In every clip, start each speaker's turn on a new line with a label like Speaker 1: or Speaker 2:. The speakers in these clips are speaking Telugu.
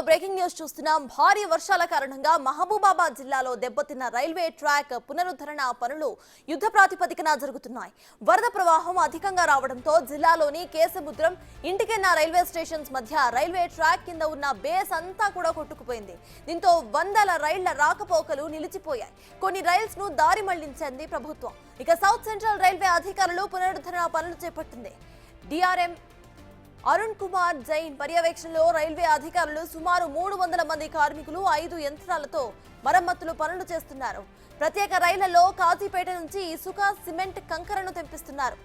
Speaker 1: బ్రేకింగ్ న్యూస్ చూస్తున్నాం. భారీ వర్షాల కారణంగా మహబూబాబాద్ జిల్లాలో దెబ్బతిన్న రైల్వే ట్రాక్ పునరుద్ధరణ పనులు యుద్ధ ప్రాతిపదికన జరుగుతున్నాయి. వరద ప్రవాహం అధికంగా రావడంతో జిల్లాలోని కేసముద్రం, ఇంటికెన్న రైల్వే స్టేషన్స్ మధ్య రైల్వే ట్రాక్ కింద ఉన్న బేస్ అంతా కూడా కొట్టుకుపోయింది. దీంతో వందల రైళ్ల రాకపోకలు నిలిచిపోయాయి. కొన్ని రైల్స్ ను దారి మళ్లించింది ప్రభుత్వం. ఇక సౌత్ సెంట్రల్ రైల్వే అధికారులు పునరుద్ధరణ పనులు చేపట్టింది. డిఆర్ఎం అరుణ్ కుమార్ జైన్ పర్యవేక్షణలో రైల్వే అధికారులు సుమారు 300 మంది కార్మికులు 5 యంత్రాలతో మరమ్మతులు పనులు చేస్తున్నారు. ప్రత్యేక రైళ్లలో కాజీపేట నుంచి ఇసుక, సిమెంట్, కంకరను తెప్పిస్తున్నారు.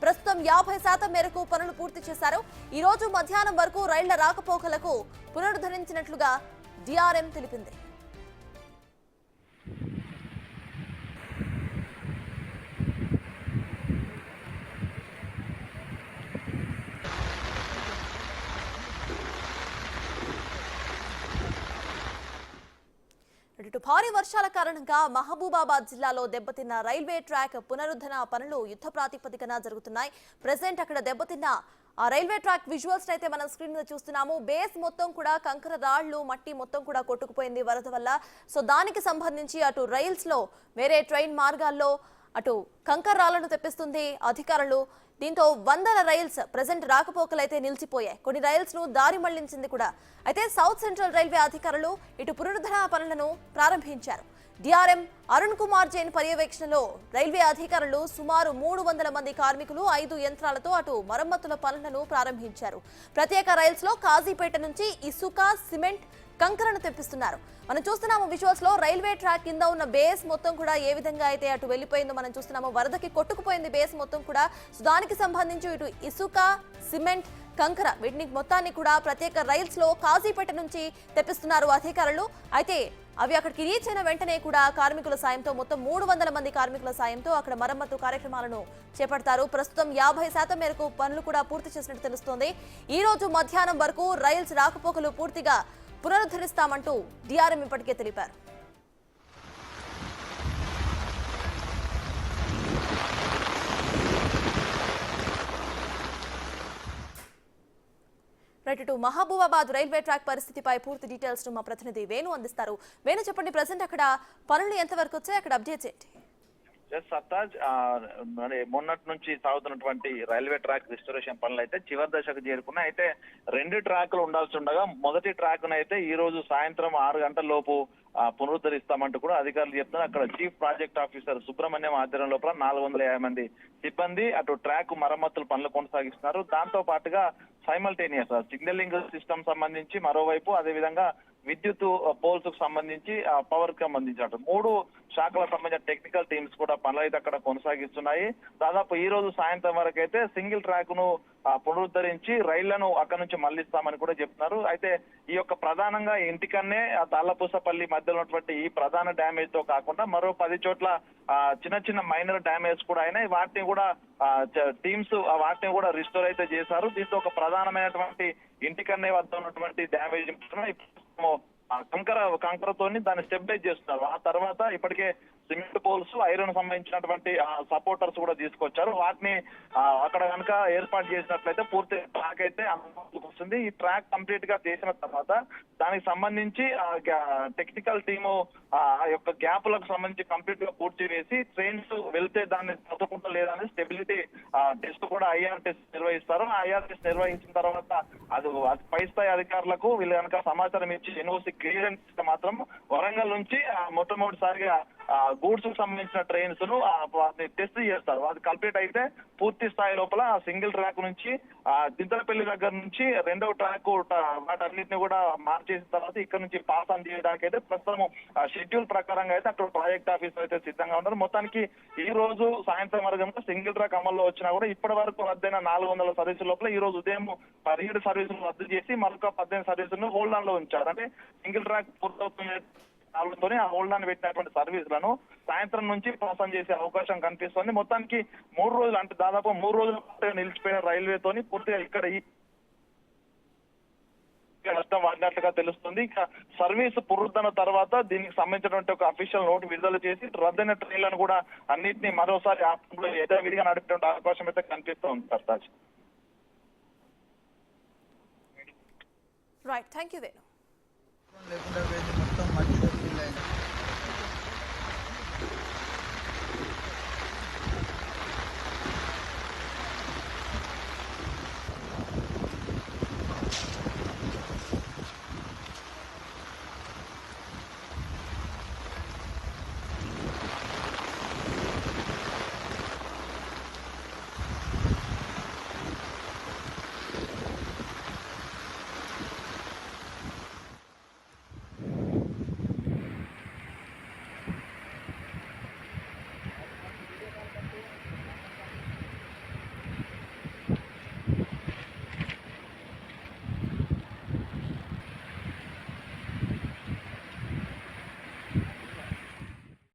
Speaker 1: ప్రస్తుతం 50% మేరకు పనులు పూర్తి చేశారు. ఈ రోజు మధ్యాహ్నం వరకు రైళ్ల రాకపోకలకు పునరుద్ధరించినట్లుగా డిఆర్ఎం తెలిపింది. భారీ వర్షాల కారణంగా మహబూబాబాద్ జిల్లాలో దెబ్బతిన్న రైల్వే ట్రాక్ పునరుద్ధరణ పనులు యుద్ధ ప్రాతిపదికన జరుగుతున్నాయి. ప్రెసెంట్ అక్కడ దెబ్బతిన్న ఆ రైల్వే ట్రాక్ విజువల్స్ అయితే మనం స్క్రీన్ మీద చూస్తున్నాము. బేస్ మొత్తం కూడా కంకర రాళ్లు, మట్టి మొత్తం కూడా కొట్టుకుపోయింది వరద వల్ల. సో దానికి సంబంధించి అటు రైల్స్ లో వేరే ట్రైన్ మార్గాల్లో అటు కంకర రాళ్లను తెప్పిస్తుంది అధికారులు. దీంతో వందల రైల్స్ ప్రెసెంట్ రాకపోకలైతే నిలిచిపోయాయి. కొన్ని రైల్స్ ను దారి మళ్లించింది కూడా. అయితే సౌత్ సెంట్రల్ రైల్వే అధికారులు ఇటు పునరుద్ధరణ పనులను ప్రారంభించారు. డిఆర్ఎం అరుణ్ కుమార్ జైన్ పర్యవేక్షణలో రైల్వే అధికారులు సుమారు 300 మంది కార్మికులు 5 యంత్రాలతో అటు మరమ్మతుల పనులను ప్రారంభించారు. ప్రత్యేక రైల్స్ లో కాజీపేట నుంచి ఇసుక, సిమెంట్, కంకరను తెప్పిస్తున్నారు. మనం చూస్తున్నాము విజువల్స్ లో రైల్వే ట్రాక్ కింద ఉన్న బేస్ మొత్తం కూడా ఏ విధంగా అయితే అటు వెళ్లిపోయిందో మనం చూస్తున్నాము. వరదకి కొట్టుకుపోయింది బేస్ మొత్తం కూడా. దానికి సంబంధించి ఇటు ఇసుక, సిమెంట్, కంకర వీటిని మొత్తాన్ని కూడా ప్రత్యేక రైల్స్ లో కాజీపేట నుంచి తెప్పిస్తున్నారు అధికారులు. అయితే అవి అక్కడికి రీచ్ అయిన వెంటనే కూడా కార్మికుల సాయంతో మొత్తం 300 మంది కార్మికుల సాయంతో అక్కడ మరమ్మతు కార్యక్రమాలను చేపడతారు. ప్రస్తుతం 50% మేరకు పనులు కూడా పూర్తి చేసినట్టు తెలుస్తోంది. ఈ రోజు మధ్యాహ్నం వరకు రైల్స్ రాకపోకలు పూర్తిగా పునరుద్ధరిస్తామంటూ డిఆర్ఎం ఇప్పటికే తెలిపారు. Right, to Mahabubabad railway track పరిస్థితిపై పూర్తి డీటెయిల్స్ మా ప్రతినిధి వేణు అందిస్తారు. వేణు, చెప్పండి, ప్రెసెంట్ అక్కడ పనులు ఎంతవరకు వచ్చాయి, అక్కడ అప్డేట్స్ ఏంటి?
Speaker 2: సత్తాజ్, మొన్నటి నుంచి సాగుతున్నటువంటి రైల్వే ట్రాక్ రిస్టోరేషన్ పనులు అయితే చివరి దశకు చేరుకున్నాయి. అయితే 2 ట్రాక్లు ఉండాల్సి ఉండగా మొదటి ట్రాక్ అయితే ఈ రోజు సాయంత్రం 6 గంటల లోపు పునరుద్ధరిస్తామంటూ కూడా అధికారులు చెప్తున్నారు. అక్కడ చీఫ్ ప్రాజెక్ట్ ఆఫీసర్ సుబ్రహ్మణ్యం ఆధ్వర్యం లోపల 450 మంది సిబ్బంది అటు ట్రాక్ మరమ్మతుల పనులు కొనసాగిస్తున్నారు. దాంతో పాటుగా సైమల్టేనియస్ సిగ్నలింగ్ సిస్టమ్ సంబంధించి మరోవైపు, అదేవిధంగా విద్యుత్ పోల్స్ కు సంబంధించి పవర్ కి సంబంధించి 3 శాఖలకు సంబంధించిన టెక్నికల్ టీమ్స్ కూడా పనులు అయితే అక్కడ కొనసాగిస్తున్నాయి. దాదాపు ఈ రోజు సాయంత్రం వరకు అయితే సింగిల్ ట్రాక్ ను పునరుద్ధరించి రైళ్లను అక్కడ నుంచి మళ్లిస్తామని కూడా చెప్తున్నారు. అయితే ఈ యొక్క ప్రధానంగా ఇంటికన్నే తాళ్లపూసపల్లి మధ్యలో ఉన్నటువంటి ఈ ప్రధాన డ్యామేజ్ తో కాకుండా మరో 10 చోట్ల చిన్న చిన్న మైనర్ డ్యామేజ్ కూడా అయినాయి. వాటిని కూడా టీమ్స్ వాటిని కూడా రిస్టోర్ అయితే చేశారు. దీంతో ఒక ప్రధానమైనటువంటి ఇంటికన్నే వద్ద ఉన్నటువంటి డ్యామేజ్ కంకరతోని దాన్ని స్టెబిలైజ్ చేస్తున్నారు. ఆ తర్వాత ఇప్పటికే సిమెంట్ పోల్స్, ఐరన్ సంబంధించినటువంటి సపోర్టర్స్ కూడా తీసుకొచ్చారు. వాటిని అక్కడ కనుక ఏర్పాటు చేసినట్లయితే పూర్తి ట్రాక్ అయితే అందుబాటులోకి వస్తుంది. ఈ ట్రాక్ కంప్లీట్ గా చేసిన తర్వాత దానికి సంబంధించి టెక్నికల్ టీము ఆ యొక్క గ్యాప్లకు సంబంధించి కంప్లీట్ గా పూర్తి చేసి ట్రైన్స్ వెళ్తే దాన్ని తప్పకుండా లేదని స్టెబిలిటీ టెస్ట్ కూడా ఐఆర్ టెస్ట్ నిర్వహిస్తారు. ఐఆర్ టెస్ట్ నిర్వహించిన తర్వాత అది పై స్థాయి అధికారులకు వీళ్ళు కనుక సమాచారం ఇచ్చి ఎన్ఓసి క్లియరెన్స్ మాత్రం వరంగల్ నుంచి మొట్టమొదటిసారిగా గూడ్స్ కు సంబంధించిన ట్రైన్స్ ను వాటిని టెస్ట్ చేస్తారు. అది కంప్లీట్ అయితే పూర్తి స్థాయి లోపల సింగిల్ ట్రాక్ నుంచి దింతలపల్లి దగ్గర నుంచి 2వ ట్రాక్ వాటన్నిటిని కూడా మార్చేసిన తర్వాత ఇక్కడ నుంచి పాస్ ఆన్ చేయడానికి అయితే ప్రస్తుతం షెడ్యూల్ ప్రకారంగా అయితే అక్కడ ప్రాజెక్ట్ ఆఫీసర్ అయితే సిద్ధంగా ఉన్నారు. మొత్తానికి ఈ రోజు సాయంత్రం వరకు సింగిల్ ట్రాక్ అమల్లో వచ్చినా కూడా ఇప్పటి వరకు రద్దయిన 400 సర్వీసుల లోపల ఈ రోజు ఉదయం 17 సర్వీసులు రద్దు చేసి మరొక 18 సర్వీసులను హోల్డ్ ఆన్ లో ఉంచారు. అంటే సింగిల్ ట్రాక్ పూర్తవుతున్న తోనే ఆ హోల్డ్ ఆన్ పెట్టినటువంటి సర్వీసులను సాయంత్రం నుంచి ప్రాసెస్ చేసే అవకాశం కనిపిస్తుంది. మొత్తానికి 3 రోజులు, అంటే దాదాపు 3 రోజుల పాటు నిలిచిపోయిన రైల్వేతోని పూర్తిగా ఇక్కడ నష్టం వాడినట్లుగా తెలుస్తుంది. ఇక సర్వీస్ పునరుద్ధరణ తర్వాత దీనికి సంబంధించినటువంటి ఒక అఫీషియల్ నోట్ విడుదల చేసి రద్దయిన ట్రైన్లను కూడా అన్నింటినీ మరోసారి యథావిధిగా నడిపేటువంటి అవకాశం అయితే కనిపిస్తుంది. Sartaj,
Speaker 1: right, thank you Venu.
Speaker 3: లేకుండా పోయింది, మొత్తం మట్టితో ఫీల్ అయింది.